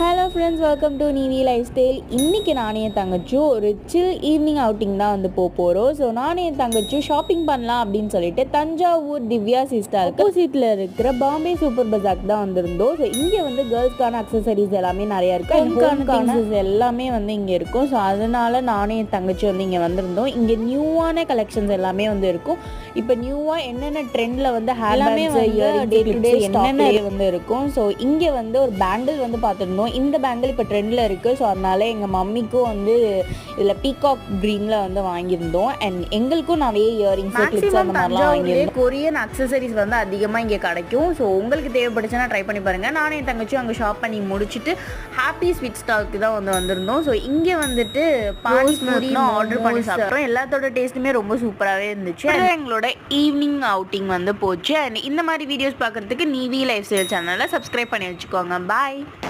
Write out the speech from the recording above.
Hello friends, welcome to Neevi lifestyle. இன்றைக்கி நானே என் தங்கச்சும் ஒரு சில் ஈவினிங் அவுட்டிங் தான் வந்து போகிறோம். ஸோ நானே என் தங்கச்சும் ஷாப்பிங் பண்ணலாம் அப்படின்னு சொல்லிட்டு தஞ்சாவூர் திவ்யா சிஸ்டருக்கு ஆப்போசிட்டில் இருக்கிற பாம்பே சூப்பர் பஜாருக்கு தான் வந்திருந்தோம். ஸோ இங்கே வந்து கேர்ள்ஸ்க்கான அக்சசரிஸ் எல்லாமே நிறையா இருக்குது. ஹோம்கான எல்லாமே வந்து இங்கே இருக்கும். ஸோ அதனால் நானே என் தங்கச்சி வந்து இங்கே வந்திருந்தோம். இங்கே நியூவான கலெக்ஷன்ஸ் எல்லாமே வந்து இருக்கும். இப்போ நியூவாக என்னென்ன ட்ரெண்டில் வந்து எல்லாமே டே டு டே என்னென்ன வந்து இருக்கும். ஸோ இங்கே வந்து ஒரு பேங்கிள் வந்து பார்த்துருந்தோம். இந்த பேங்கிள் இப்போ ட்ரெண்டில் இருக்குது. ஸோ அதனால எங்கள் மம்மிக்கும் வந்து இதில் பீகாக் க்ரீனில் வந்து வாங்கியிருந்தோம். அண்ட் எங்களுக்கும் நிறைய இயரிங்ஸ் கிளிப்ஸ் அந்த மாதிரிலாம் வாங்கியிருந்தோம். கொரியன் அக்சசரிஸ் வந்து அதிகமாக இங்கே கிடைக்கும். ஸோ உங்களுக்கு தேவைப்படுச்சுன்னா ட்ரை பண்ணி பாருங்கள். நானே என் தங்கச்சியும் அங்கே ஷாப் பண்ணி முடிச்சுட்டு ஹாப்பி ஸ்வீட் ஸ்டாலுக்கு தான் வந்து வந்திருந்தோம். ஸோ இங்கே வந்துட்டு பானிபூரியும் ஆர்டர் பண்ணி சாப்பிட்டோம். எல்லாத்தோட டேஸ்ட்டுமே ரொம்ப சூப்பராகவே இருந்துச்சு. எங்களோட ஈவினிங் அவுட்டிங் வந்து போச்சு. அண்ட் இந்த மாதிரி வீடியோஸ் பார்க்குறதுக்கு நீவி லைஃப் ஸ்டைல் சேனலை சப்ஸ்கிரைப் பண்ணி வச்சுக்கோங்க. பாய்.